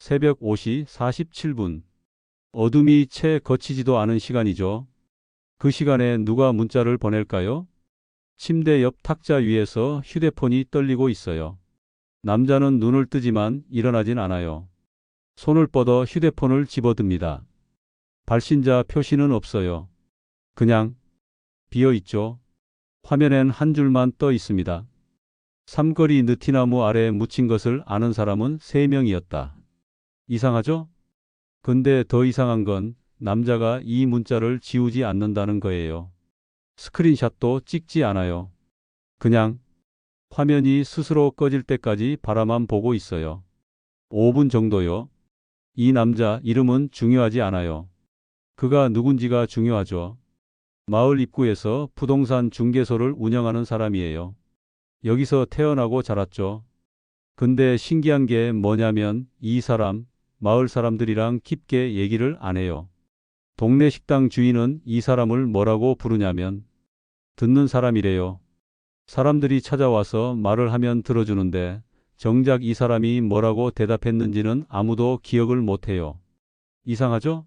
새벽 5시 47분. 어둠이 채 걷히지도 않은 시간이죠. 그 시간에 누가 문자를 보낼까요? 침대 옆 탁자 위에서 휴대폰이 떨리고 있어요. 남자는 눈을 뜨지만 일어나진 않아요. 손을 뻗어 휴대폰을 집어듭니다. 발신자 표시는 없어요. 그냥 비어 있죠. 화면엔 한 줄만 떠 있습니다. 삼거리 느티나무 아래에 묻힌 것을 아는 사람은 3명이었다. 이상하죠? 근데 더 이상한 건 남자가 이 문자를 지우지 않는다는 거예요. 스크린샷도 찍지 않아요. 그냥 화면이 스스로 꺼질 때까지 바라만 보고 있어요. 5분 정도요. 이 남자 이름은 중요하지 않아요. 그가 누군지가 중요하죠. 마을 입구에서 부동산 중개소를 운영하는 사람이에요. 여기서 태어나고 자랐죠. 근데 신기한 게 뭐냐면 이 사람, 마을 사람들이랑 깊게 얘기를 안 해요. 동네 식당 주인은 이 사람을 뭐라고 부르냐면 듣는 사람이래요. 사람들이 찾아와서 말을 하면 들어주는데 정작 이 사람이 뭐라고 대답했는지는 아무도 기억을 못해요. 이상하죠?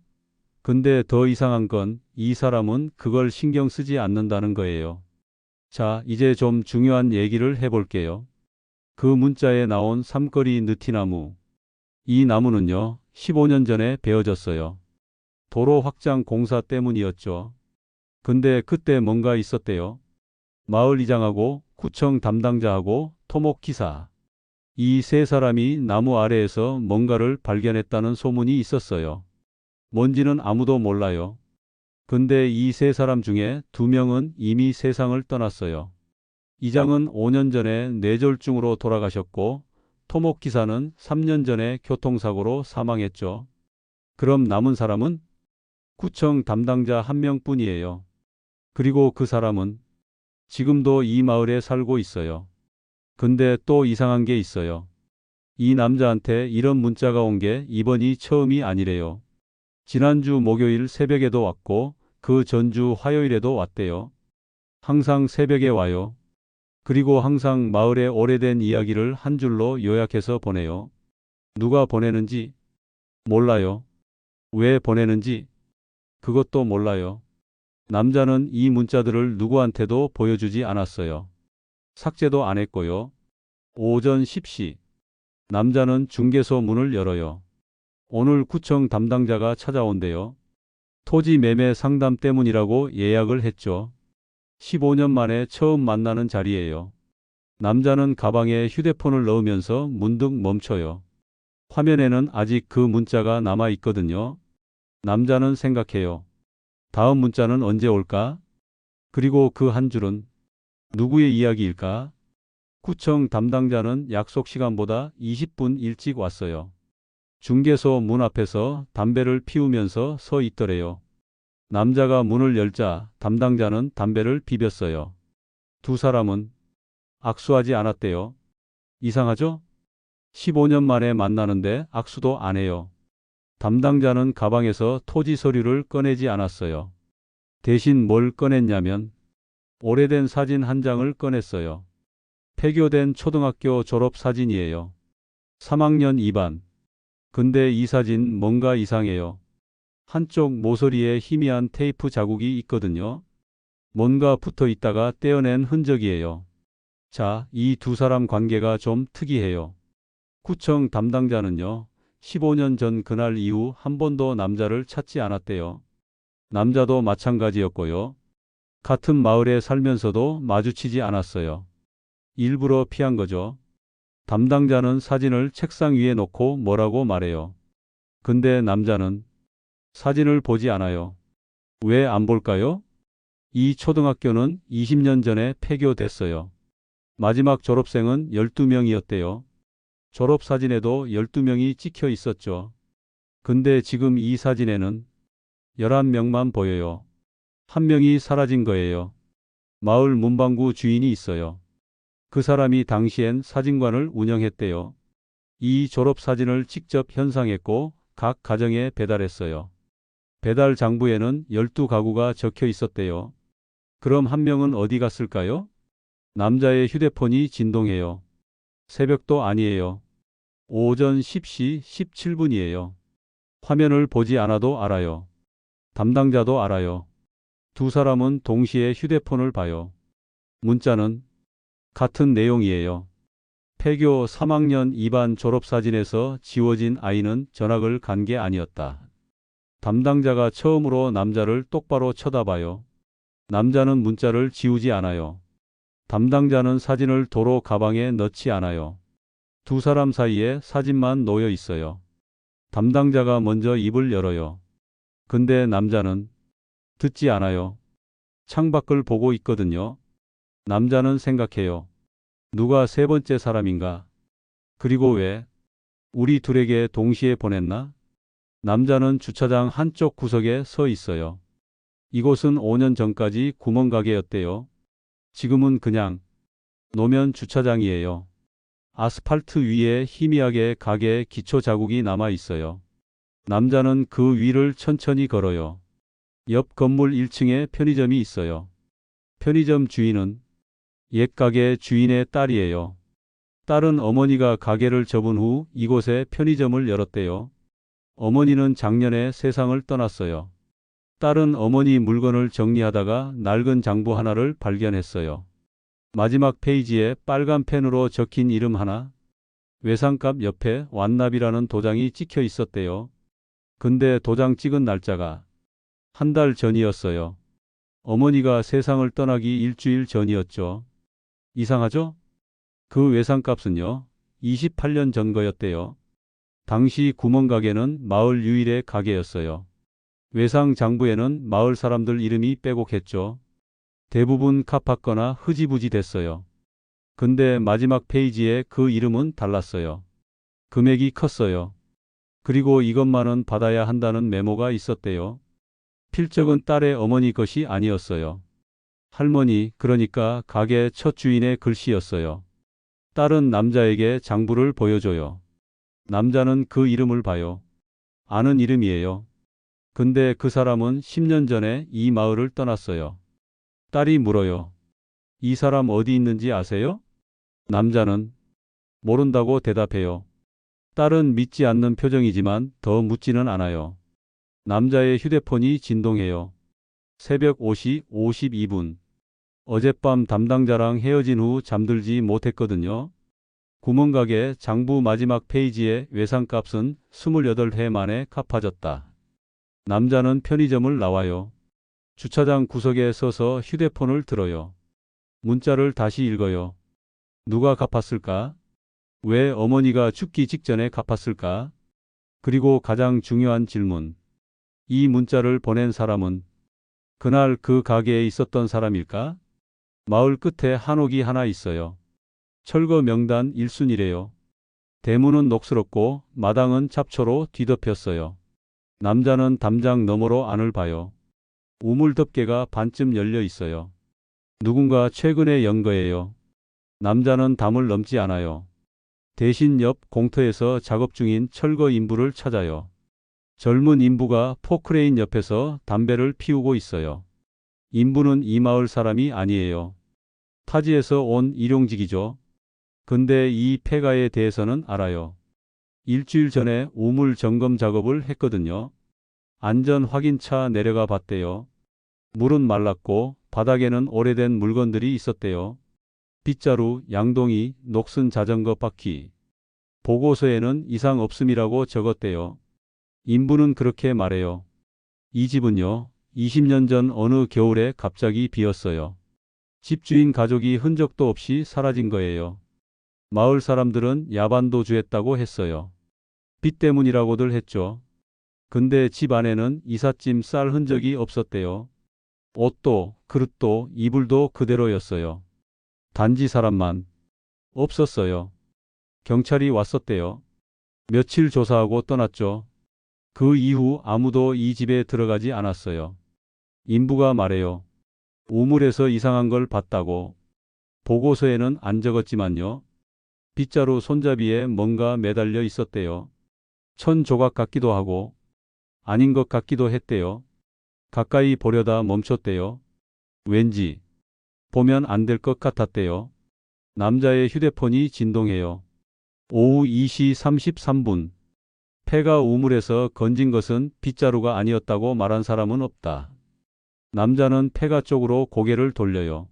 근데 더 이상한 건 이 사람은 그걸 신경 쓰지 않는다는 거예요. 자, 이제 좀 중요한 얘기를 해볼게요. 그 문자에 나온 삼거리 느티나무. 이 나무는요, 15년 전에 베어졌어요. 도로 확장 공사 때문이었죠. 근데 그때 뭔가 있었대요. 마을 이장하고 구청 담당자하고 토목 기사. 이 세 사람이 나무 아래에서 뭔가를 발견했다는 소문이 있었어요. 뭔지는 아무도 몰라요. 근데 이 세 사람 중에 2명은 이미 세상을 떠났어요. 이장은 5년 전에 뇌졸중으로 돌아가셨고 토목 기사는 3년 전에 교통사고로 사망했죠. 그럼 남은 사람은 구청 담당자 1명뿐이에요. 그리고 그 사람은 지금도 이 마을에 살고 있어요. 근데 또 이상한 게 있어요. 이 남자한테 이런 문자가 온 게 이번이 처음이 아니래요. 지난주 목요일 새벽에도 왔고 그 전주 화요일에도 왔대요. 항상 새벽에 와요. 그리고 항상 마을의 오래된 이야기를 한 줄로 요약해서 보내요. 누가 보내는지 몰라요. 왜 보내는지 그것도 몰라요. 남자는 이 문자들을 누구한테도 보여주지 않았어요. 삭제도 안 했고요. 오전 10시. 남자는 중개소 문을 열어요. 오늘 구청 담당자가 찾아온대요. 토지 매매 상담 때문이라고 예약을 했죠. 15년 만에 처음 만나는 자리예요. 남자는 가방에 휴대폰을 넣으면서 문득 멈춰요. 화면에는 아직 그 문자가 남아 있거든요. 남자는 생각해요. 다음 문자는 언제 올까? 그리고 그 한 줄은 누구의 이야기일까? 구청 담당자는 약속 시간보다 20분 일찍 왔어요. 중개소 문 앞에서 담배를 피우면서 서 있더래요. 남자가 문을 열자 담당자는 담배를 비볐어요. 두 사람은 악수하지 않았대요. 이상하죠? 15년 만에 만나는데 악수도 안 해요. 담당자는 가방에서 토지 서류를 꺼내지 않았어요. 대신 뭘 꺼냈냐면 오래된 사진 한 장을 꺼냈어요. 폐교된 초등학교 졸업 사진이에요. 3학년 2반. 근데 이 사진 뭔가 이상해요. 한쪽 모서리에 희미한 테이프 자국이 있거든요. 뭔가 붙어 있다가 떼어낸 흔적이에요. 자, 이 두 사람 관계가 좀 특이해요. 구청 담당자는요, 15년 전 그날 이후 한 번도 남자를 찾지 않았대요. 남자도 마찬가지였고요. 같은 마을에 살면서도 마주치지 않았어요. 일부러 피한 거죠. 담당자는 사진을 책상 위에 놓고 뭐라고 말해요. 근데 남자는 사진을 보지 않아요. 왜 안 볼까요? 이 초등학교는 20년 전에 폐교됐어요. 마지막 졸업생은 12명이었대요. 졸업사진에도 12명이 찍혀 있었죠. 근데 지금 이 사진에는 11명만 보여요. 한 명이 사라진 거예요. 마을 문방구 주인이 있어요. 그 사람이 당시엔 사진관을 운영했대요. 이 졸업사진을 직접 현상했고 각 가정에 배달했어요. 배달 장부에는 12가구가 적혀 있었대요. 그럼 한 명은 어디 갔을까요? 남자의 휴대폰이 진동해요. 새벽도 아니에요. 오전 10시 17분이에요. 화면을 보지 않아도 알아요. 담당자도 알아요. 두 사람은 동시에 휴대폰을 봐요. 문자는 같은 내용이에요. 폐교 3학년 2반 졸업사진에서 지워진 아이는 전학을 간 게 아니었다. 담당자가 처음으로 남자를 똑바로 쳐다봐요. 남자는 문자를 지우지 않아요. 담당자는 사진을 도로 가방에 넣지 않아요. 두 사람 사이에 사진만 놓여 있어요. 담당자가 먼저 입을 열어요. 근데 남자는 듣지 않아요. 창밖을 보고 있거든요. 남자는 생각해요. 누가 세 번째 사람인가? 그리고 왜 우리 둘에게 동시에 보냈나? 남자는 주차장 한쪽 구석에 서 있어요. 이곳은 5년 전까지 구멍가게였대요. 지금은 그냥 노면 주차장이에요. 아스팔트 위에 희미하게 가게의 기초 자국이 남아 있어요. 남자는 그 위를 천천히 걸어요. 옆 건물 1층에 편의점이 있어요. 편의점 주인은 옛 가게 주인의 딸이에요. 딸은 어머니가 가게를 접은 후 이곳에 편의점을 열었대요. 어머니는 작년에 세상을 떠났어요. 딸은 어머니 물건을 정리하다가 낡은 장부 하나를 발견했어요. 마지막 페이지에 빨간 펜으로 적힌 이름 하나, 외상값 옆에 완납이라는 도장이 찍혀 있었대요. 근데 도장 찍은 날짜가 한 달 전이었어요. 어머니가 세상을 떠나기 일주일 전이었죠. 이상하죠? 그 외상값은요, 28년 전 거였대요. 당시 구멍가게는 마을 유일의 가게였어요. 외상 장부에는 마을 사람들 이름이 빼곡했죠. 대부분 갚았거나 흐지부지 됐어요. 근데 마지막 페이지에 그 이름은 달랐어요. 금액이 컸어요. 그리고 이것만은 받아야 한다는 메모가 있었대요. 필적은 딸의 어머니 것이 아니었어요. 할머니, 그러니까 가게 첫 주인의 글씨였어요. 딸은 남자에게 장부를 보여줘요. 남자는 그 이름을 봐요. 아는 이름이에요. 근데 그 사람은 10년 전에 이 마을을 떠났어요. 딸이 물어요. 이 사람 어디 있는지 아세요? 남자는 모른다고 대답해요. 딸은 믿지 않는 표정이지만 더 묻지는 않아요. 남자의 휴대폰이 진동해요. 새벽 5시 52분. 어젯밤 담당자랑 헤어진 후 잠들지 못했거든요. 구멍가게 장부 마지막 페이지에 외상값은 28해 만에 갚아졌다. 남자는 편의점을 나와요. 주차장 구석에 서서 휴대폰을 들어요. 문자를 다시 읽어요. 누가 갚았을까? 왜 어머니가 죽기 직전에 갚았을까? 그리고 가장 중요한 질문. 이 문자를 보낸 사람은 그날 그 가게에 있었던 사람일까? 마을 끝에 한옥이 하나 있어요. 철거 명단 1순위래요. 대문은 녹스럽고 마당은 잡초로 뒤덮였어요. 남자는 담장 너머로 안을 봐요. 우물 덮개가 반쯤 열려 있어요. 누군가 최근에 연 거예요. 남자는 담을 넘지 않아요. 대신 옆 공터에서 작업 중인 철거 인부를 찾아요. 젊은 인부가 포크레인 옆에서 담배를 피우고 있어요. 인부는 이 마을 사람이 아니에요. 타지에서 온 일용직이죠. 근데 이 폐가에 대해서는 알아요. 일주일 전에 우물 점검 작업을 했거든요. 안전 확인차 내려가 봤대요. 물은 말랐고 바닥에는 오래된 물건들이 있었대요. 빗자루, 양동이, 녹슨 자전거 바퀴. 보고서에는 이상 없음이라고 적었대요. 인부는 그렇게 말해요. 이 집은요, 20년 전 어느 겨울에 갑자기 비었어요. 집주인 가족이 흔적도 없이 사라진 거예요. 마을 사람들은 야반도주했다고 했어요. 비 때문이라고들 했죠. 근데 집 안에는 이삿짐 쌀 흔적이 없었대요. 옷도, 그릇도, 이불도 그대로였어요. 단지 사람만 없었어요. 경찰이 왔었대요. 며칠 조사하고 떠났죠. 그 이후 아무도 이 집에 들어가지 않았어요. 인부가 말해요. 우물에서 이상한 걸 봤다고. 보고서에는 안 적었지만요. 빗자루 손잡이에 뭔가 매달려 있었대요. 천 조각 같기도 하고 아닌 것 같기도 했대요. 가까이 보려다 멈췄대요. 왠지 보면 안 될 것 같았대요. 남자의 휴대폰이 진동해요. 오후 2시 33분. 폐가 우물에서 건진 것은 빗자루가 아니었다고 말한 사람은 없다. 남자는 폐가 쪽으로 고개를 돌려요.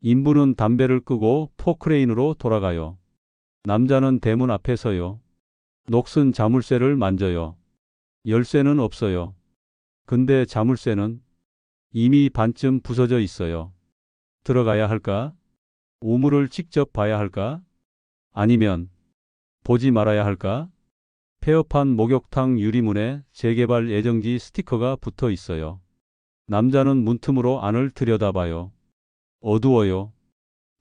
인부는 담배를 끄고 포크레인으로 돌아가요. 남자는 대문 앞에 서요. 녹슨 자물쇠를 만져요. 열쇠는 없어요. 근데 자물쇠는 이미 반쯤 부서져 있어요. 들어가야 할까? 우물을 직접 봐야 할까? 아니면 보지 말아야 할까? 폐업한 목욕탕 유리문에 재개발 예정지 스티커가 붙어 있어요. 남자는 문틈으로 안을 들여다봐요. 어두워요.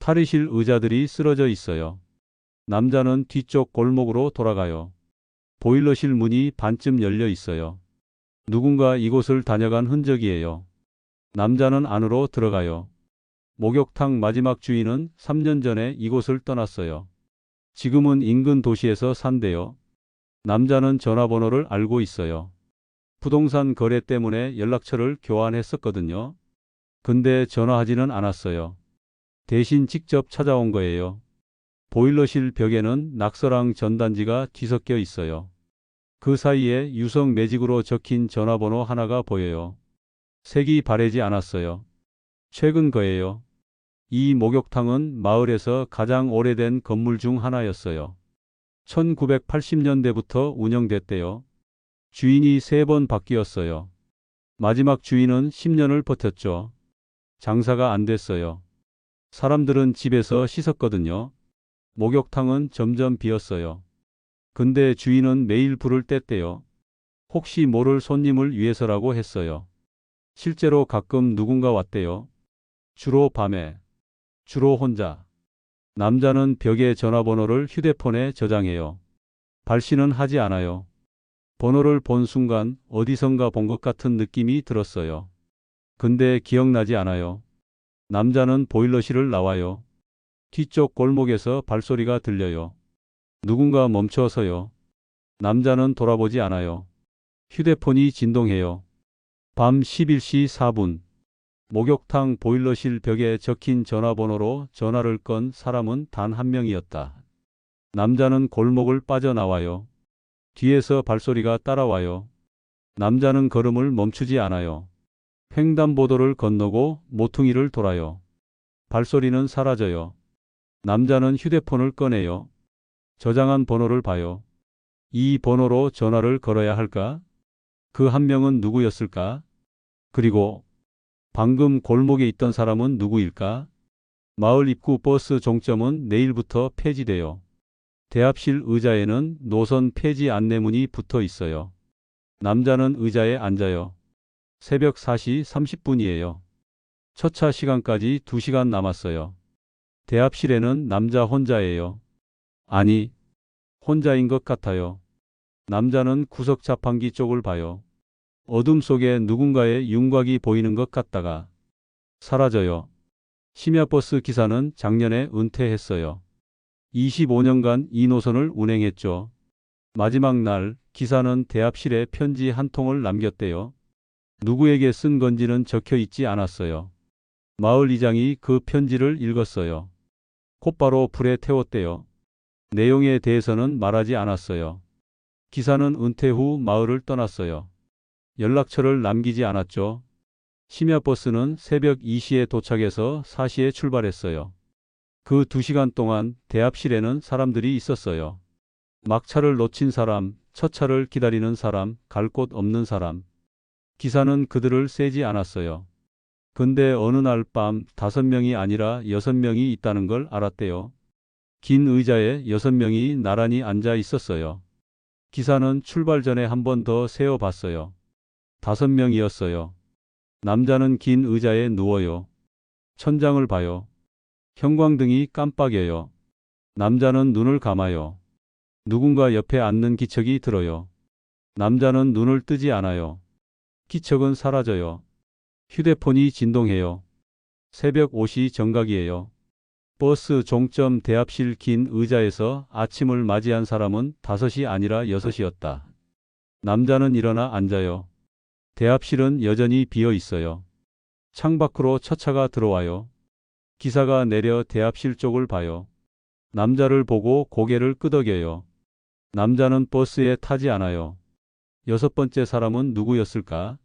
탈의실 의자들이 쓰러져 있어요. 남자는 뒤쪽 골목으로 돌아가요. 보일러실 문이 반쯤 열려 있어요. 누군가 이곳을 다녀간 흔적이에요. 남자는 안으로 들어가요. 목욕탕 마지막 주인은 3년 전에 이곳을 떠났어요. 지금은 인근 도시에서 산대요. 남자는 전화번호를 알고 있어요. 부동산 거래 때문에 연락처를 교환했었거든요. 근데 전화하지는 않았어요. 대신 직접 찾아온 거예요. 보일러실 벽에는 낙서랑 전단지가 뒤섞여 있어요. 그 사이에 유성 매직으로 적힌 전화번호 하나가 보여요. 색이 바래지 않았어요. 최근 거예요. 이 목욕탕은 마을에서 가장 오래된 건물 중 하나였어요. 1980년대부터 운영됐대요. 주인이 3번 바뀌었어요. 마지막 주인은 10년을 버텼죠. 장사가 안 됐어요. 사람들은 집에서 씻었거든요. 목욕탕은 점점 비었어요. 근데 주인은 매일 불을 뗐대요. 혹시 모를 손님을 위해서라고 했어요. 실제로 가끔 누군가 왔대요. 주로 밤에. 주로 혼자. 남자는 벽에 전화번호를 휴대폰에 저장해요. 발신은 하지 않아요. 번호를 본 순간 어디선가 본 것 같은 느낌이 들었어요. 근데 기억나지 않아요. 남자는 보일러실을 나와요. 뒤쪽 골목에서 발소리가 들려요. 누군가 멈춰서요. 남자는 돌아보지 않아요. 휴대폰이 진동해요. 밤 11시 4분. 목욕탕 보일러실 벽에 적힌 전화번호로 전화를 건 사람은 단 한 명이었다. 남자는 골목을 빠져나와요. 뒤에서 발소리가 따라와요. 남자는 걸음을 멈추지 않아요. 횡단보도를 건너고 모퉁이를 돌아요. 발소리는 사라져요. 남자는 휴대폰을 꺼내요. 저장한 번호를 봐요. 이 번호로 전화를 걸어야 할까? 그 한 명은 누구였을까? 그리고 방금 골목에 있던 사람은 누구일까? 마을 입구 버스 종점은 내일부터 폐지돼요. 대합실 의자에는 노선 폐지 안내문이 붙어 있어요. 남자는 의자에 앉아요. 새벽 4시 30분이에요. 첫차 시간까지 2시간 남았어요. 대합실에는 남자 혼자예요. 아니, 혼자인 것 같아요. 남자는 구석 자판기 쪽을 봐요. 어둠 속에 누군가의 윤곽이 보이는 것 같다가 사라져요. 심야버스 기사는 작년에 은퇴했어요. 25년간 이 노선을 운행했죠. 마지막 날 기사는 대합실에 편지 한 통을 남겼대요. 누구에게 쓴 건지는 적혀 있지 않았어요. 마을 이장이 그 편지를 읽었어요. 곧바로 불에 태웠대요. 내용에 대해서는 말하지 않았어요. 기사는 은퇴 후 마을을 떠났어요. 연락처를 남기지 않았죠. 심야버스는 새벽 2시에 도착해서 4시에 출발했어요. 그 2시간 동안 대합실에는 사람들이 있었어요. 막차를 놓친 사람, 첫 차를 기다리는 사람, 갈 곳 없는 사람. 기사는 그들을 세지 않았어요. 근데 어느 날 밤 5명이 아니라 6명이 있다는 걸 알았대요. 긴 의자에 6명이 나란히 앉아 있었어요. 기사는 출발 전에 한 번 더 세어봤어요. 5명이었어요. 남자는 긴 의자에 누워요. 천장을 봐요. 형광등이 깜빡여요. 남자는 눈을 감아요. 누군가 옆에 앉는 기척이 들어요. 남자는 눈을 뜨지 않아요. 기척은 사라져요. 휴대폰이 진동해요. 새벽 5시 정각이에요. 버스 종점 대합실 긴 의자에서 아침을 맞이한 사람은 5이 아니라 6이었다. 남자는 일어나 앉아요. 대합실은 여전히 비어 있어요. 창밖으로 첫 차가 들어와요. 기사가 내려 대합실 쪽을 봐요. 남자를 보고 고개를 끄덕여요. 남자는 버스에 타지 않아요. 여섯 번째 사람은 누구였을까?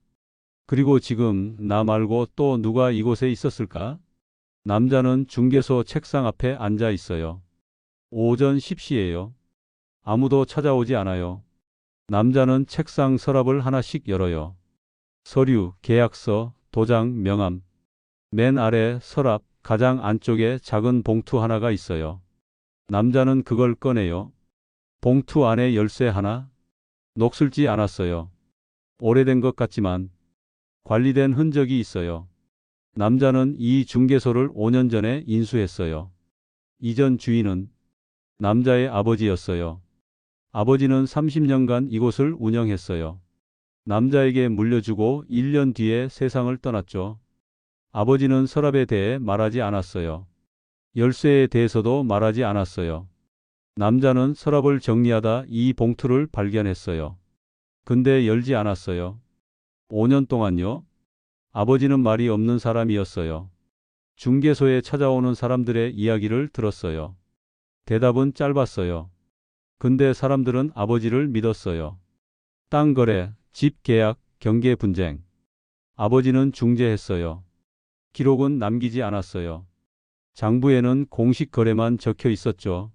그리고 지금 나 말고 또 누가 이곳에 있었을까? 남자는 중개소 책상 앞에 앉아 있어요. 오전 10시예요. 아무도 찾아오지 않아요. 남자는 책상 서랍을 하나씩 열어요. 서류, 계약서, 도장, 명함. 맨 아래 서랍 가장 안쪽에 작은 봉투 하나가 있어요. 남자는 그걸 꺼내요. 봉투 안에 열쇠 하나? 녹슬지 않았어요. 오래된 것 같지만 관리된 흔적이 있어요. 남자는 이 중개소를 5년 전에 인수했어요. 이전 주인은 남자의 아버지였어요. 아버지는 30년간 이곳을 운영했어요. 남자에게 물려주고 1년 뒤에 세상을 떠났죠. 아버지는 서랍에 대해 말하지 않았어요. 열쇠에 대해서도 말하지 않았어요. 남자는 서랍을 정리하다 이 봉투를 발견했어요. 근데 열지 않았어요. 5년 동안요? 아버지는 말이 없는 사람이었어요. 중개소에 찾아오는 사람들의 이야기를 들었어요. 대답은 짧았어요. 근데 사람들은 아버지를 믿었어요. 땅 거래, 집 계약, 경계 분쟁. 아버지는 중재했어요. 기록은 남기지 않았어요. 장부에는 공식 거래만 적혀 있었죠.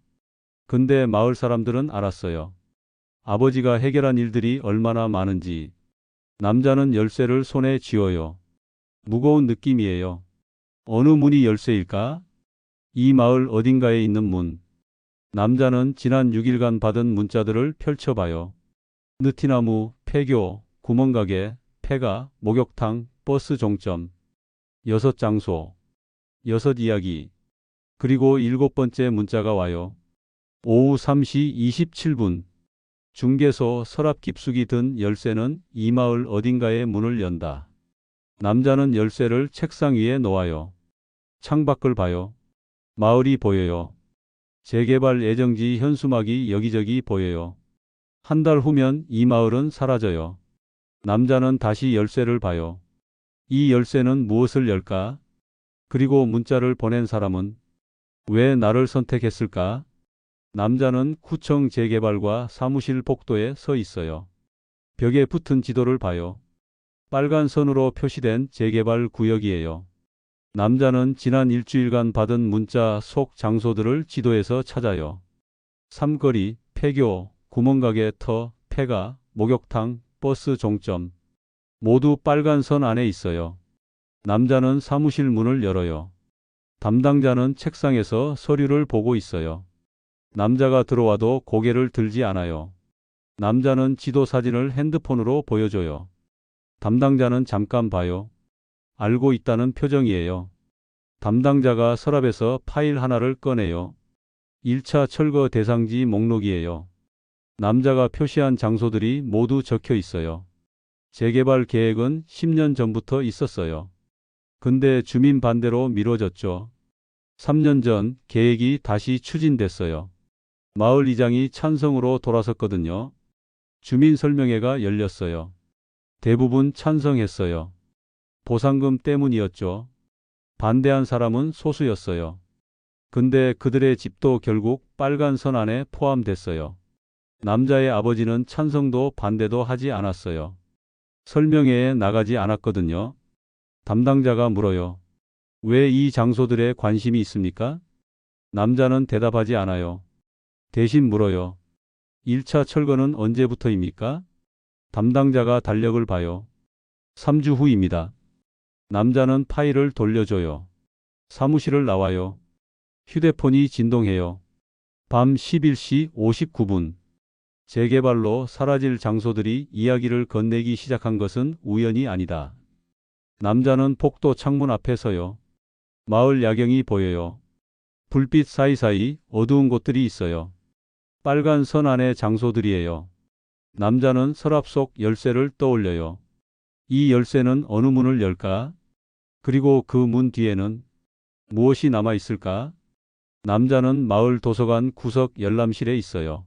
근데 마을 사람들은 알았어요. 아버지가 해결한 일들이 얼마나 많은지. 남자는 열쇠를 손에 쥐어요. 무거운 느낌이에요. 어느 문이 열쇠일까? 이 마을 어딘가에 있는 문. 남자는 지난 6일간 받은 문자들을 펼쳐봐요. 느티나무, 폐교, 구멍가게, 폐가, 목욕탕, 버스 종점. 6장소, 6이야기. 그리고 7번째 문자가 와요. 오후 3시 27분. 중개소 서랍 깊숙이 든 열쇠는 이 마을 어딘가에 문을 연다. 남자는 열쇠를 책상 위에 놓아요. 창밖을 봐요. 마을이 보여요. 재개발 예정지 현수막이 여기저기 보여요. 한 달 후면 이 마을은 사라져요. 남자는 다시 열쇠를 봐요. 이 열쇠는 무엇을 열까? 그리고 문자를 보낸 사람은 왜 나를 선택했을까? 남자는 구청 재개발과 사무실 복도에 서 있어요. 벽에 붙은 지도를 봐요. 빨간 선으로 표시된 재개발 구역이에요. 남자는 지난 일주일간 받은 문자 속 장소들을 지도에서 찾아요. 삼거리, 폐교, 구멍가게 터, 폐가, 목욕탕, 버스 종점. 모두 빨간 선 안에 있어요. 남자는 사무실 문을 열어요. 담당자는 책상에서 서류를 보고 있어요. 남자가 들어와도 고개를 들지 않아요. 남자는 지도 사진을 핸드폰으로 보여줘요. 담당자는 잠깐 봐요. 알고 있다는 표정이에요. 담당자가 서랍에서 파일 하나를 꺼내요. 1차 철거 대상지 목록이에요. 남자가 표시한 장소들이 모두 적혀 있어요. 재개발 계획은 10년 전부터 있었어요. 근데 주민 반대로 미뤄졌죠. 3년 전 계획이 다시 추진됐어요. 마을 이장이 찬성으로 돌아섰거든요. 주민 설명회가 열렸어요. 대부분 찬성했어요. 보상금 때문이었죠. 반대한 사람은 소수였어요. 근데 그들의 집도 결국 빨간 선 안에 포함됐어요. 남자의 아버지는 찬성도 반대도 하지 않았어요. 설명회에 나가지 않았거든요. 담당자가 물어요. 왜 이 장소들에 관심이 있습니까? 남자는 대답하지 않아요. 대신 물어요. 1차 철거는 언제부터입니까? 담당자가 달력을 봐요. 3주 후입니다. 남자는 파일을 돌려줘요. 사무실을 나와요. 휴대폰이 진동해요. 밤 11시 59분. 재개발로 사라질 장소들이 이야기를 건네기 시작한 것은 우연이 아니다. 남자는 복도 창문 앞에 서요. 마을 야경이 보여요. 불빛 사이사이 어두운 곳들이 있어요. 빨간 선 안의 장소들이에요. 남자는 서랍 속 열쇠를 떠올려요. 이 열쇠는 어느 문을 열까? 그리고 그 문 뒤에는 무엇이 남아 있을까? 남자는 마을 도서관 구석 열람실에 있어요.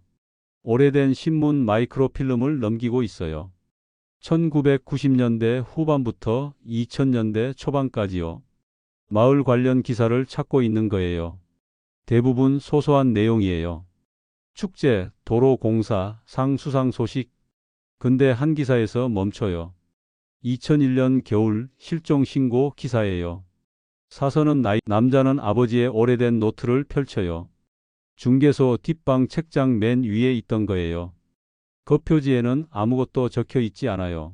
오래된 신문 마이크로필름을 넘기고 있어요. 1990년대 후반부터 2000년대 초반까지요. 마을 관련 기사를 찾고 있는 거예요. 대부분 소소한 내용이에요. 축제, 도로 공사, 상 수상 소식. 근데 한 기사에서 멈춰요. 2001년 겨울 실종 신고 기사예요. 사서는 남자는 아버지의 오래된 노트를 펼쳐요. 중개소 뒷방 책장 맨 위에 있던 거예요. 겉표지에는 아무것도 적혀 있지 않아요.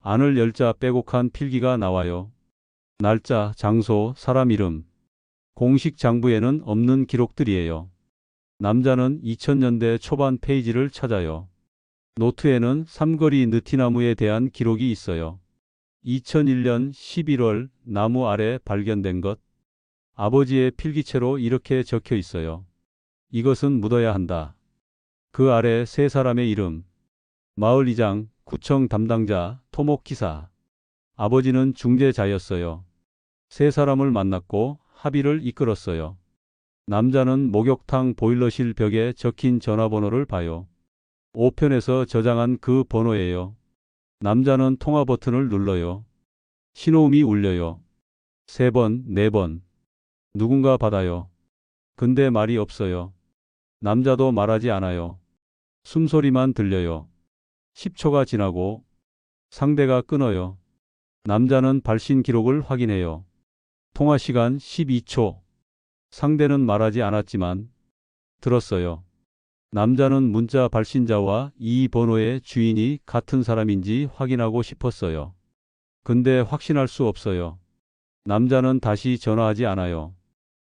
안을 열자 빼곡한 필기가 나와요. 날짜, 장소, 사람 이름. 공식 장부에는 없는 기록들이에요. 남자는 2000년대 초반 페이지를 찾아요. 노트에는 삼거리 느티나무에 대한 기록이 있어요. 2001년 11월 나무 아래 발견된 것. 아버지의 필기체로 이렇게 적혀 있어요. 이것은 묻어야 한다. 그 아래 세 사람의 이름. 마을 이장, 구청 담당자, 토목기사. 아버지는 중재자였어요. 세 사람을 만났고 합의를 이끌었어요. 남자는 목욕탕 보일러실 벽에 적힌 전화번호를 봐요. 5편에서 저장한 그 번호예요. 남자는 통화 버튼을 눌러요. 신호음이 울려요. 3번, 4번. 누군가 받아요. 근데 말이 없어요. 남자도 말하지 않아요. 숨소리만 들려요. 10초가 지나고 상대가 끊어요. 남자는 발신 기록을 확인해요. 통화 시간 12초. 상대는 말하지 않았지만 들었어요. 남자는 문자 발신자와 이 번호의 주인이 같은 사람인지 확인하고 싶었어요. 근데 확신할 수 없어요. 남자는 다시 전화하지 않아요.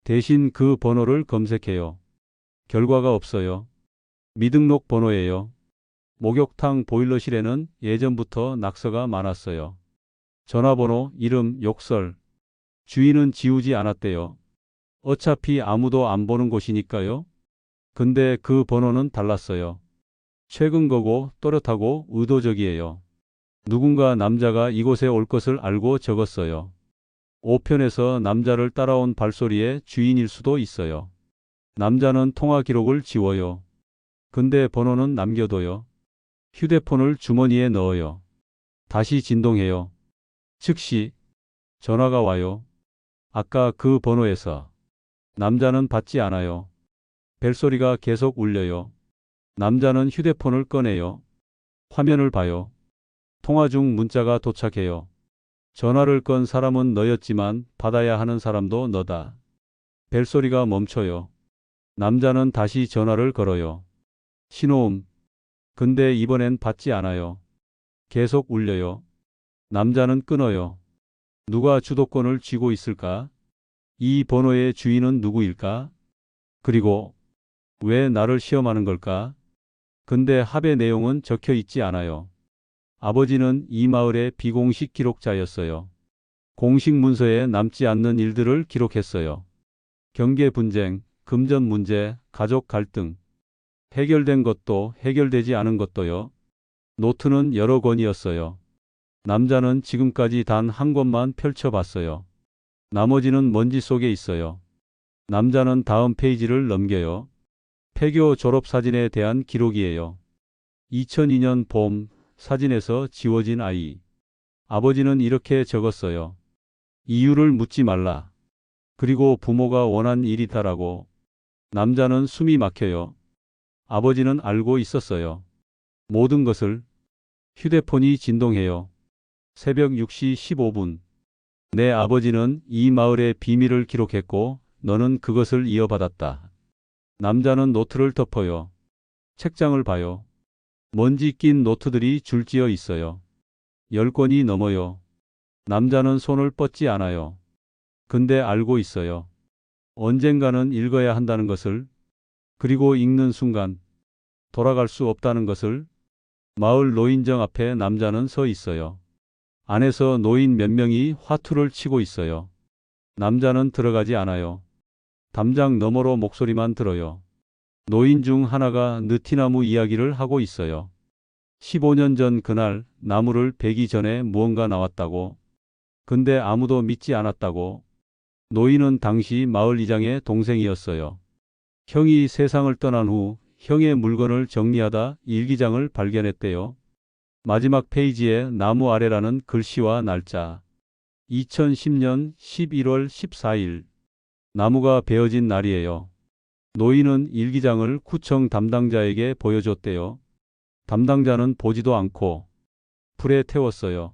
대신 그 번호를 검색해요. 결과가 없어요. 미등록 번호예요. 목욕탕 보일러실에는 예전부터 낙서가 많았어요. 전화번호, 이름, 욕설. 주인은 지우지 않았대요. 어차피 아무도 안 보는 곳이니까요. 근데 그 번호는 달랐어요. 최근 거고 또렷하고 의도적이에요. 누군가 남자가 이곳에 올 것을 알고 적었어요. 5편에서 남자를 따라온 발소리의 주인일 수도 있어요. 남자는 통화 기록을 지워요. 근데 번호는 남겨둬요. 휴대폰을 주머니에 넣어요. 다시 진동해요. 즉시 전화가 와요. 아까 그 번호에서. 남자는 받지 않아요. 벨소리가 계속 울려요. 남자는 휴대폰을 꺼내요. 화면을 봐요. 통화 중 문자가 도착해요. 전화를 건 사람은 너였지만 받아야 하는 사람도 너다. 벨소리가 멈춰요. 남자는 다시 전화를 걸어요. 신호음. 근데 이번엔 받지 않아요. 계속 울려요. 남자는 끊어요. 누가 주도권을 쥐고 있을까? 이 번호의 주인은 누구일까? 그리고 왜 나를 시험하는 걸까? 근데 합의 내용은 적혀 있지 않아요. 아버지는 이 마을의 비공식 기록자였어요. 공식 문서에 남지 않는 일들을 기록했어요. 경계 분쟁, 금전 문제, 가족 갈등. 해결된 것도 해결되지 않은 것도요. 노트는 여러 권이었어요. 남자는 지금까지 단 한 권만 펼쳐봤어요. 나머지는 먼지 속에 있어요. 남자는 다음 페이지를 넘겨요. 폐교 졸업사진에 대한 기록이에요. 2002년 봄, 사진에서 지워진 아이. 아버지는 이렇게 적었어요. 이유를 묻지 말라. 그리고 부모가 원한 일이다라고. 남자는 숨이 막혀요. 아버지는 알고 있었어요. 모든 것을. 휴대폰이 진동해요. 새벽 6시 15분. 내 아버지는 이 마을의 비밀을 기록했고 너는 그것을 이어받았다. 남자는 노트를 덮어요. 책장을 봐요. 먼지 낀 노트들이 줄지어 있어요. 10권이 넘어요. 남자는 손을 뻗지 않아요. 근데 알고 있어요. 언젠가는 읽어야 한다는 것을. 그리고 읽는 순간 돌아갈 수 없다는 것을. 마을 노인정 앞에 남자는 서 있어요. 안에서 노인 몇 명이 화투를 치고 있어요. 남자는 들어가지 않아요. 담장 너머로 목소리만 들어요. 노인 중 하나가 느티나무 이야기를 하고 있어요. 15년 전 그날 나무를 베기 전에 무언가 나왔다고. 근데 아무도 믿지 않았다고. 노인은 당시 마을 이장의 동생이었어요. 형이 세상을 떠난 후 형의 물건을 정리하다 일기장을 발견했대요. 마지막 페이지에 나무 아래라는 글씨와 날짜. 2010년 11월 14일. 나무가 베어진 날이에요. 노인은 일기장을 구청 담당자에게 보여줬대요. 담당자는 보지도 않고 불에 태웠어요.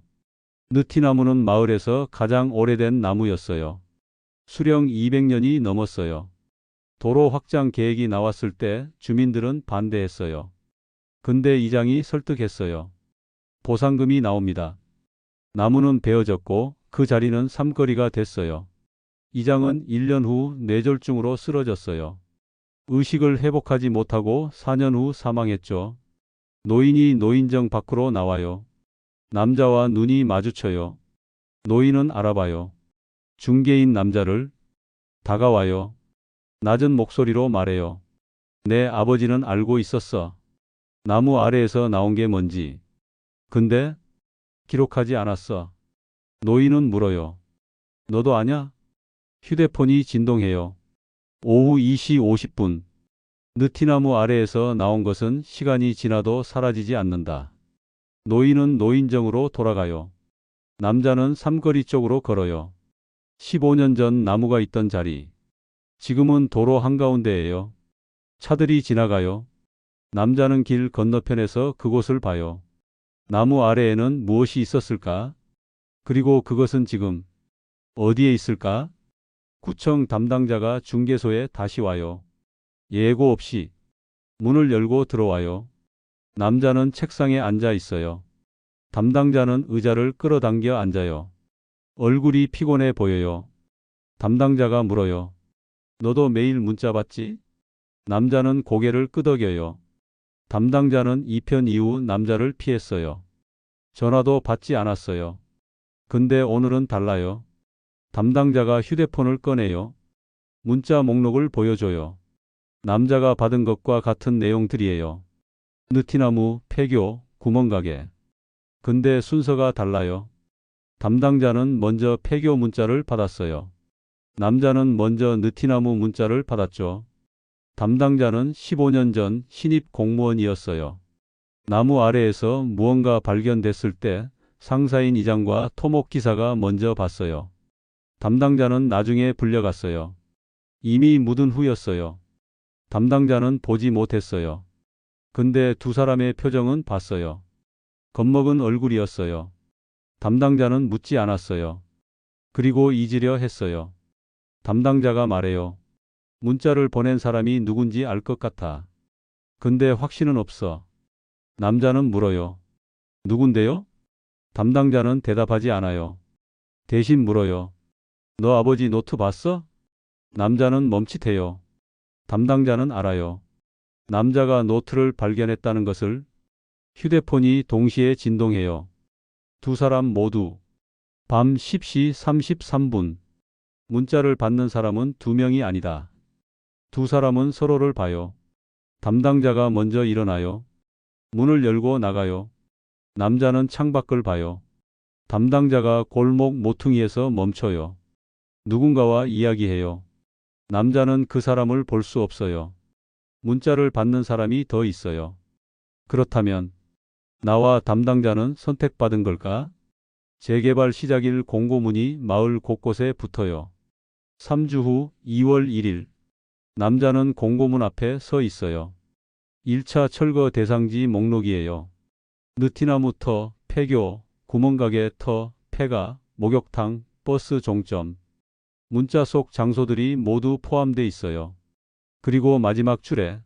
느티나무는 마을에서 가장 오래된 나무였어요. 수령 200년이 넘었어요. 도로 확장 계획이 나왔을 때 주민들은 반대했어요. 근데 이장이 설득했어요. 보상금이 나옵니다. 나무는 베어졌고 그 자리는 삼거리가 됐어요. 이장은 1년 후 뇌졸중으로 쓰러졌어요. 의식을 회복하지 못하고 4년 후 사망했죠. 노인이 노인정 밖으로 나와요. 남자와 눈이 마주쳐요. 노인은 알아봐요. 중개인 남자를. 다가와요. 낮은 목소리로 말해요. 내 아버지는 알고 있었어. 나무 아래에서 나온 게 뭔지. 근데 기록하지 않았어. 노인은 물어요. 너도 아냐? 휴대폰이 진동해요. 오후 2시 50분. 느티나무 아래에서 나온 것은 시간이 지나도 사라지지 않는다. 노인은 노인정으로 돌아가요. 남자는 삼거리 쪽으로 걸어요. 15년 전 나무가 있던 자리. 지금은 도로 한가운데예요. 차들이 지나가요. 남자는 길 건너편에서 그곳을 봐요. 나무 아래에는 무엇이 있었을까? 그리고 그것은 지금 어디에 있을까? 구청 담당자가 중개소에 다시 와요. 예고 없이 문을 열고 들어와요. 남자는 책상에 앉아 있어요. 담당자는 의자를 끌어당겨 앉아요. 얼굴이 피곤해 보여요. 담당자가 물어요. 너도 매일 문자 받지? 남자는 고개를 끄덕여요. 담당자는 이 편 이후 남자를 피했어요. 전화도 받지 않았어요. 근데 오늘은 달라요. 담당자가 휴대폰을 꺼내요. 문자 목록을 보여줘요. 남자가 받은 것과 같은 내용들이에요. 느티나무, 폐교, 구멍가게. 근데 순서가 달라요. 담당자는 먼저 폐교 문자를 받았어요. 남자는 먼저 느티나무 문자를 받았죠. 담당자는 15년 전 신입 공무원이었어요. 나무 아래에서 무언가 발견됐을 때 상사인 이장과 토목 기사가 먼저 봤어요. 담당자는 나중에 불려갔어요. 이미 묻은 후였어요. 담당자는 보지 못했어요. 근데 두 사람의 표정은 봤어요. 겁먹은 얼굴이었어요. 담당자는 묻지 않았어요. 그리고 잊으려 했어요. 담당자가 말해요. 문자를 보낸 사람이 누군지 알 것 같아. 근데 확신은 없어. 남자는 물어요. 누군데요? 담당자는 대답하지 않아요. 대신 물어요. 너 아버지 노트 봤어? 남자는 멈칫해요. 담당자는 알아요. 남자가 노트를 발견했다는 것을. 휴대폰이 동시에 진동해요. 두 사람 모두. 밤 10시 33분. 문자를 받는 사람은 두 명이 아니다. 두 사람은 서로를 봐요. 담당자가 먼저 일어나요. 문을 열고 나가요. 남자는 창밖을 봐요. 담당자가 골목 모퉁이에서 멈춰요. 누군가와 이야기해요. 남자는 그 사람을 볼 수 없어요. 문자를 받는 사람이 더 있어요. 그렇다면 나와 담당자는 선택받은 걸까? 재개발 시작일 공고문이 마을 곳곳에 붙어요. 3주 후 2월 1일. 남자는 공고문 앞에 서 있어요. 1차 철거 대상지 목록이에요. 느티나무 터, 폐교, 구멍가게 터, 폐가, 목욕탕, 버스 종점. 문자 속 장소들이 모두 포함돼 있어요. 그리고 마지막 줄에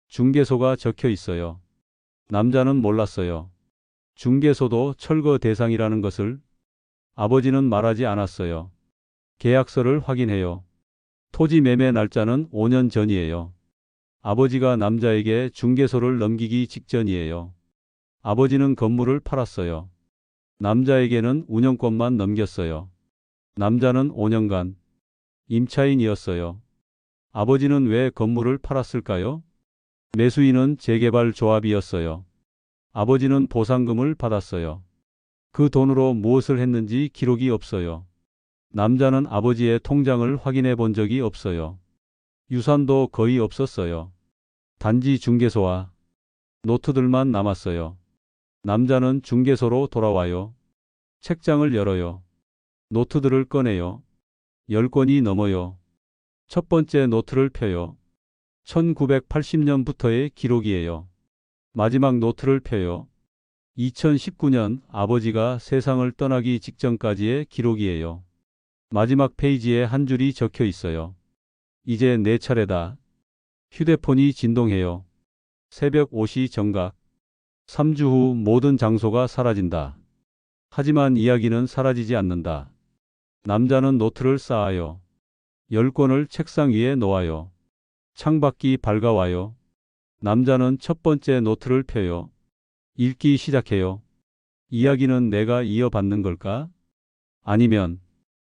중개소가 적혀 있어요. 남자는 몰랐어요. 중개소도 철거 대상이라는 것을. 아버지는 말하지 않았어요. 계약서를 확인해요. 토지 매매 날짜는 5년 전이에요. 아버지가 남자에게 중개소를 넘기기 직전이에요. 아버지는 건물을 팔았어요. 남자에게는 운영권만 넘겼어요. 남자는 5년간 임차인이었어요. 아버지는 왜 건물을 팔았을까요? 매수인은 재개발 조합이었어요. 아버지는 보상금을 받았어요. 그 돈으로 무엇을 했는지 기록이 없어요. 남자는 아버지의 통장을 확인해 본 적이 없어요. 유산도 거의 없었어요. 단지 중개소와 노트들만 남았어요. 남자는 중개소로 돌아와요. 책장을 열어요. 노트들을 꺼내요. 10권이 넘어요. 첫 번째 노트를 펴요. 1980년부터의 기록이에요. 마지막 노트를 펴요. 2019년 아버지가 세상을 떠나기 직전까지의 기록이에요. 마지막 페이지에 한 줄이 적혀 있어요. 이제 내 차례다. 휴대폰이 진동해요. 새벽 5시 정각. 3주 후 모든 장소가 사라진다. 하지만 이야기는 사라지지 않는다. 남자는 노트를 쌓아요. 10권을 책상 위에 놓아요. 창밖이 밝아와요. 남자는 첫 번째 노트를 펴요. 읽기 시작해요. 이야기는 내가 이어받는 걸까? 아니면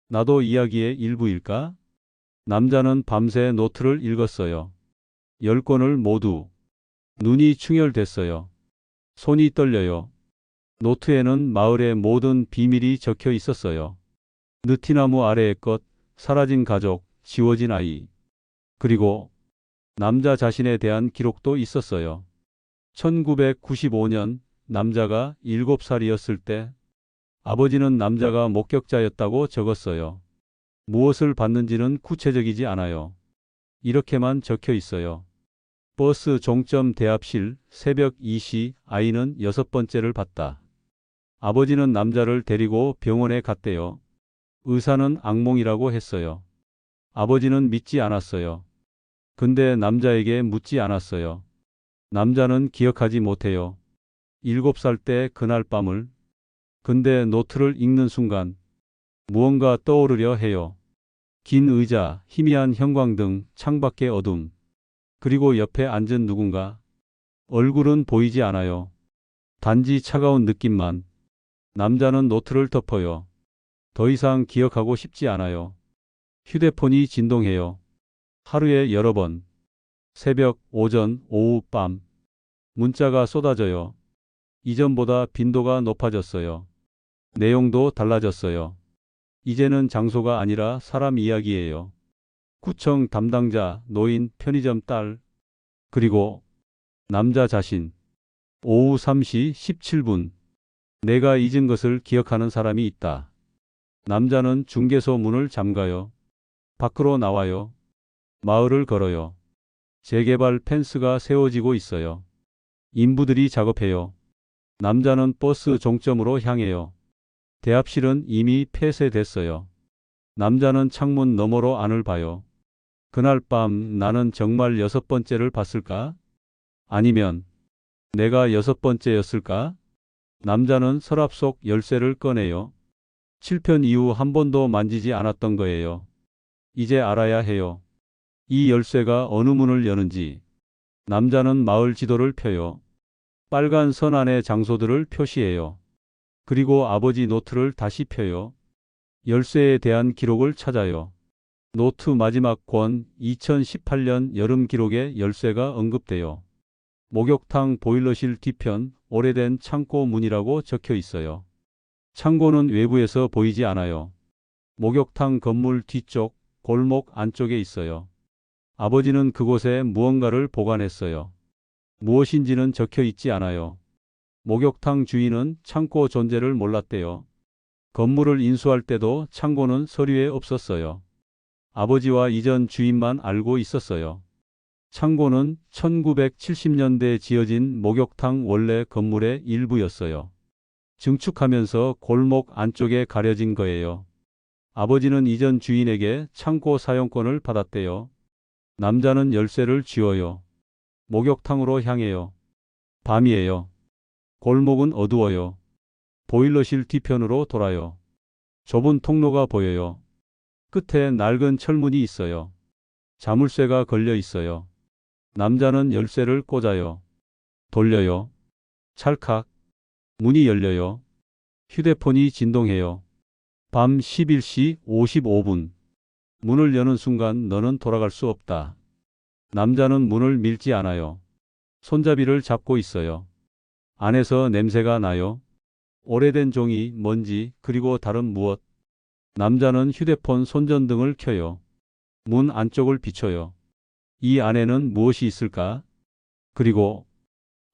나도 이야기의 일부일까? 남자는 밤새 노트를 읽었어요. 10권을 모두. 눈이 충혈됐어요. 손이 떨려요. 노트에는 마을의 모든 비밀이 적혀 있었어요. 느티나무 아래의 것, 사라진 가족, 지워진 아이. 그리고 남자 자신에 대한 기록도 있었어요. 1995년 남자가 7살이었을 때 아버지는 남자가 목격자였다고 적었어요. 무엇을 봤는지는 구체적이지 않아요. 이렇게만 적혀 있어요. 버스 종점 대합실 새벽 2시 아이는 6번째를 봤다. 아버지는 남자를 데리고 병원에 갔대요. 의사는 악몽이라고 했어요. 아버지는 믿지 않았어요. 근데 남자에게 묻지 않았어요. 남자는 기억하지 못해요. 7살 때 그날 밤을. 근데 노트를 읽는 순간 무언가 떠오르려 해요. 긴 의자, 희미한 형광등, 창밖의 어둠. 그리고 옆에 앉은 누군가. 얼굴은 보이지 않아요. 단지 차가운 느낌만. 남자는 노트를 덮어요. 더 이상 기억하고 싶지 않아요. 휴대폰이 진동해요. 하루에 여러 번. 새벽, 오전, 오후, 밤. 문자가 쏟아져요. 이전보다 빈도가 높아졌어요. 내용도 달라졌어요. 이제는 장소가 아니라 사람 이야기예요. 구청 담당자, 노인, 편의점 딸, 그리고 남자 자신. 오후 3시 17분. 내가 잊은 것을 기억하는 사람이 있다. 남자는 중개소 문을 잠가요. 밖으로 나와요. 마을을 걸어요. 재개발 펜스가 세워지고 있어요. 인부들이 작업해요. 남자는 버스 종점으로 향해요. 대합실은 이미 폐쇄됐어요. 남자는 창문 너머로 안을 봐요. 그날 밤 나는 정말 6번째를 봤을까? 아니면 내가 6번째였을까? 남자는 서랍 속 열쇠를 꺼내요. 7편 이후 한 번도 만지지 않았던 거예요. 이제 알아야 해요. 이 열쇠가 어느 문을 여는지. 남자는 마을 지도를 펴요. 빨간 선 안의 장소들을 표시해요. 그리고 아버지 노트를 다시 펴요. 열쇠에 대한 기록을 찾아요. 노트 마지막 권 2018년 여름 기록에 열쇠가 언급돼요. 목욕탕 보일러실 뒤편 오래된 창고 문이라고 적혀 있어요. 창고는 외부에서 보이지 않아요. 목욕탕 건물 뒤쪽 골목 안쪽에 있어요. 아버지는 그곳에 무언가를 보관했어요. 무엇인지는 적혀 있지 않아요. 목욕탕 주인은 창고 존재를 몰랐대요. 건물을 인수할 때도 창고는 서류에 없었어요. 아버지와 이전 주인만 알고 있었어요. 창고는 1970년대에 지어진 목욕탕 원래 건물의 일부였어요. 증축하면서 골목 안쪽에 가려진 거예요. 아버지는 이전 주인에게 창고 사용권을 받았대요. 남자는 열쇠를 쥐어요. 목욕탕으로 향해요. 밤이에요. 골목은 어두워요. 보일러실 뒤편으로 돌아요. 좁은 통로가 보여요. 끝에 낡은 철문이 있어요. 자물쇠가 걸려 있어요. 남자는 열쇠를 꽂아요. 돌려요. 찰칵. 문이 열려요. 휴대폰이 진동해요. 밤 11시 55분. 문을 여는 순간 너는 돌아갈 수 없다. 남자는 문을 밀지 않아요. 손잡이를 잡고 있어요. 안에서 냄새가 나요. 오래된 종이, 먼지, 그리고 다른 무엇. 남자는 휴대폰 손전등을 켜요. 문 안쪽을 비춰요. 이 안에는 무엇이 있을까? 그리고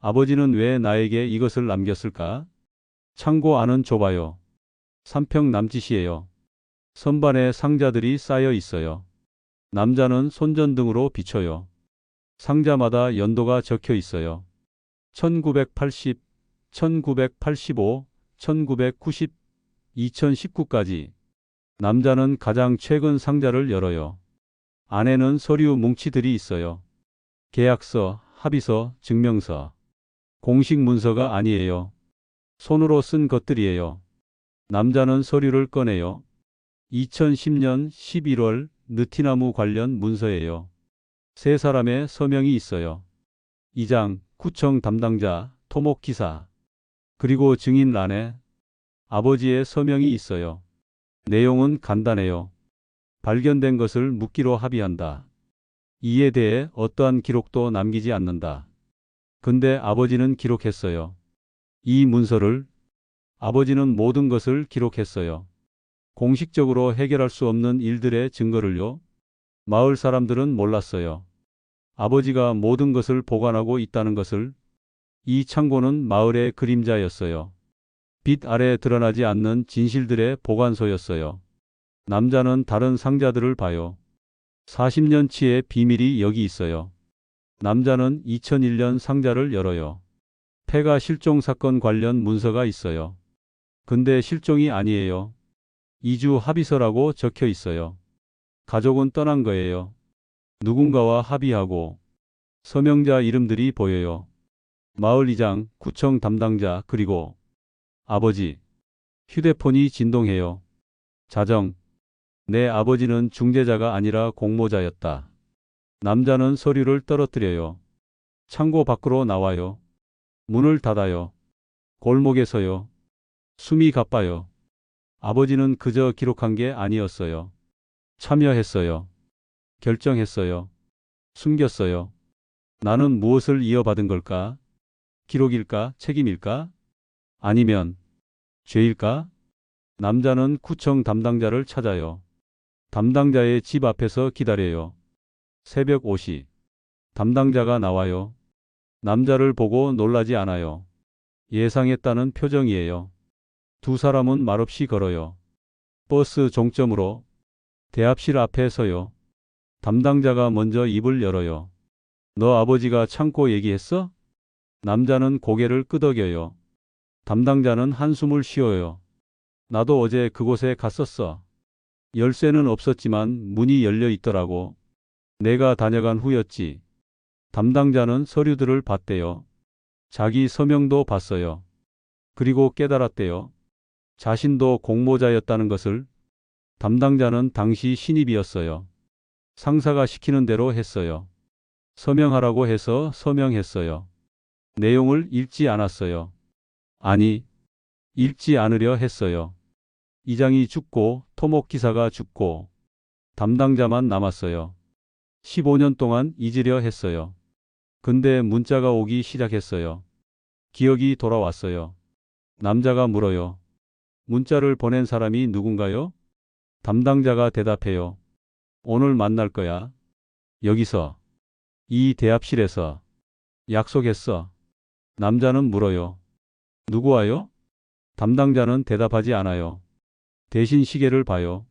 아버지는 왜 나에게 이것을 남겼을까? 창고 안은 좁아요. 3평 남짓이에요. 선반에 상자들이 쌓여 있어요. 남자는 손전등으로 비춰요. 상자마다 연도가 적혀 있어요. 1980, 1985, 1990, 2019까지. 남자는 가장 최근 상자를 열어요. 안에는 서류 뭉치들이 있어요. 계약서, 합의서, 증명서. 공식 문서가 아니에요. 손으로 쓴 것들이에요. 남자는 서류를 꺼내요. 2010년 11월 느티나무 관련 문서예요. 세 사람의 서명이 있어요. 이장, 구청 담당자, 토목기사. 그리고 증인란에 아버지의 서명이 있어요. 내용은 간단해요. 발견된 것을 묻기로 합의한다. 이에 대해 어떠한 기록도 남기지 않는다. 근데 아버지는 기록했어요. 이 문서를 아버지는 모든 것을 기록했어요. 공식적으로 해결할 수 없는 일들의 증거를요. 마을 사람들은 몰랐어요. 아버지가 모든 것을 보관하고 있다는 것을. 이 창고는 마을의 그림자였어요. 빛 아래 드러나지 않는 진실들의 보관소였어요. 남자는 다른 상자들을 봐요. 40년치의 비밀이 여기 있어요. 남자는 2001년 상자를 열어요. 폐가 실종 사건 관련 문서가 있어요. 근데 실종이 아니에요. 이주 합의서라고 적혀 있어요. 가족은 떠난 거예요. 누군가와 합의하고. 서명자 이름들이 보여요. 마을 이장, 구청 담당자, 그리고 아버지. 휴대폰이 진동해요. 자정. 내 아버지는 중재자가 아니라 공모자였다. 남자는 서류를 떨어뜨려요. 창고 밖으로 나와요. 문을 닫아요. 골목에 서요. 숨이 가빠요. 아버지는 그저 기록한 게 아니었어요. 참여했어요. 결정했어요. 숨겼어요. 나는 무엇을 이어받은 걸까? 기록일까? 책임일까? 아니면 죄일까? 남자는 구청 담당자를 찾아요. 담당자의 집 앞에서 기다려요. 새벽 5시. 담당자가 나와요. 남자를 보고 놀라지 않아요. 예상했다는 표정이에요. 두 사람은 말없이 걸어요. 버스 종점으로. 대합실 앞에 서요. 담당자가 먼저 입을 열어요. 너 아버지가 창고 얘기했어? 남자는 고개를 끄덕여요. 담당자는 한숨을 쉬어요. 나도 어제 그곳에 갔었어. 열쇠는 없었지만 문이 열려 있더라고. 내가 다녀간 후였지. 담당자는 서류들을 봤대요. 자기 서명도 봤어요. 그리고 깨달았대요. 자신도 공모자였다는 것을. 담당자는 당시 신입이었어요. 상사가 시키는 대로 했어요. 서명하라고 해서 서명했어요. 내용을 읽지 않았어요. 아니, 읽지 않으려 했어요. 이장이 죽고 토목기사가 죽고 담당자만 남았어요. 15년 동안 잊으려 했어요. 근데 문자가 오기 시작했어요. 기억이 돌아왔어요. 남자가 물어요. 문자를 보낸 사람이 누군가요? 담당자가 대답해요. 오늘 만날 거야. 여기서. 이 대합실에서. 약속했어. 남자는 물어요. 누구 와요? 담당자는 대답하지 않아요. 대신 시계를 봐요.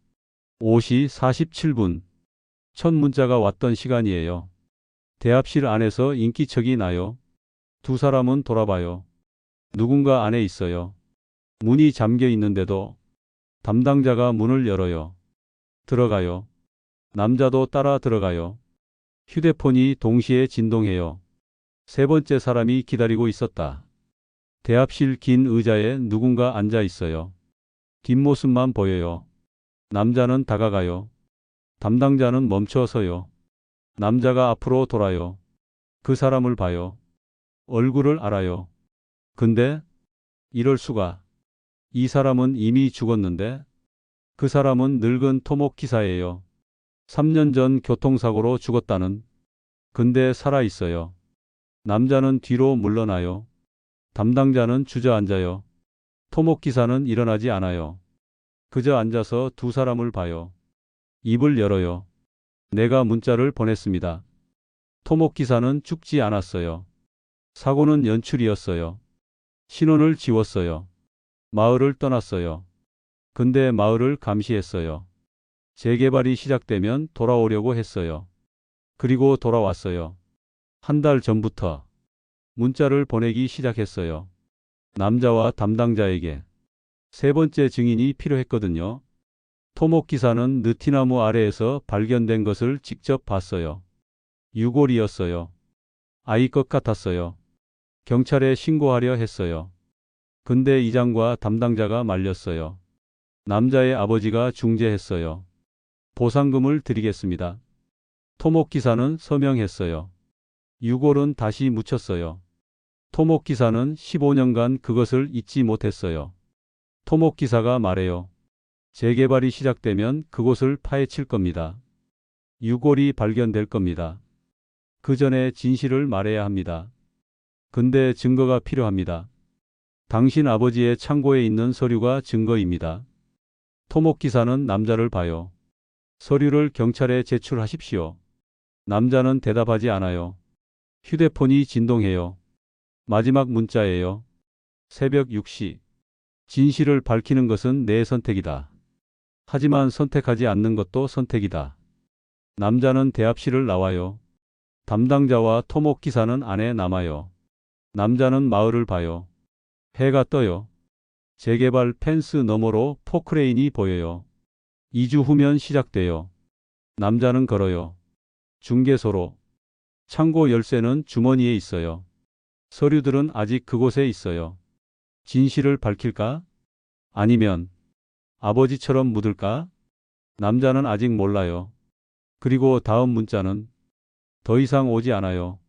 5시 47분. 첫 문자가 왔던 시간이에요. 대합실 안에서 인기척이 나요. 두 사람은 돌아봐요. 누군가 안에 있어요. 문이 잠겨 있는데도 담당자가 문을 열어요. 들어가요. 남자도 따라 들어가요. 휴대폰이 동시에 진동해요. 세 번째 사람이 기다리고 있었다. 대합실 긴 의자에 누군가 앉아 있어요. 뒷모습만 보여요. 남자는 다가가요. 담당자는 멈춰서요. 남자가 앞으로 돌아요. 그 사람을 봐요. 얼굴을 알아요. 근데 이럴 수가. 이 사람은 이미 죽었는데 그 사람은 늙은 토목기사예요. 3년 전 교통사고로 죽었다는. 근데 살아있어요. 남자는 뒤로 물러나요. 담당자는 주저앉아요. 토목기사는 일어나지 않아요. 그저 앉아서 두 사람을 봐요. 입을 열어요. 내가 문자를 보냈습니다. 토목기사는 죽지 않았어요. 사고는 연출이었어요. 신원을 지웠어요. 마을을 떠났어요. 근데 마을을 감시했어요. 재개발이 시작되면 돌아오려고 했어요. 그리고 돌아왔어요. 한 달 전부터 문자를 보내기 시작했어요. 남자와 담당자에게. 세 번째 증인이 필요했거든요. 토목 기사는 느티나무 아래에서 발견된 것을 직접 봤어요. 유골이었어요. 아이 것 같았어요. 경찰에 신고하려 했어요. 근데 이장과 담당자가 말렸어요. 남자의 아버지가 중재했어요. 보상금을 드리겠습니다. 토목 기사는 서명했어요. 유골은 다시 묻혔어요. 토목 기사는 15년간 그것을 잊지 못했어요. 토목 기사가 말해요. 재개발이 시작되면 그곳을 파헤칠 겁니다. 유골이 발견될 겁니다. 그 전에 진실을 말해야 합니다. 근데 증거가 필요합니다. 당신 아버지의 창고에 있는 서류가 증거입니다. 토목 기사는 남자를 봐요. 서류를 경찰에 제출하십시오. 남자는 대답하지 않아요. 휴대폰이 진동해요. 마지막 문자예요. 새벽 6시. 진실을 밝히는 것은 내 선택이다. 하지만 선택하지 않는 것도 선택이다. 남자는 대합실을 나와요. 담당자와 토목 기사는 안에 남아요. 남자는 마을을 봐요. 해가 떠요. 재개발 펜스 너머로 포크레인이 보여요. 2주 후면 시작돼요. 남자는 걸어요. 중개소로. 창고 열쇠는 주머니에 있어요. 서류들은 아직 그곳에 있어요. 진실을 밝힐까? 아니면 아버지처럼 묻을까? 남자는 아직 몰라요. 그리고 다음 문자는 더 이상 오지 않아요.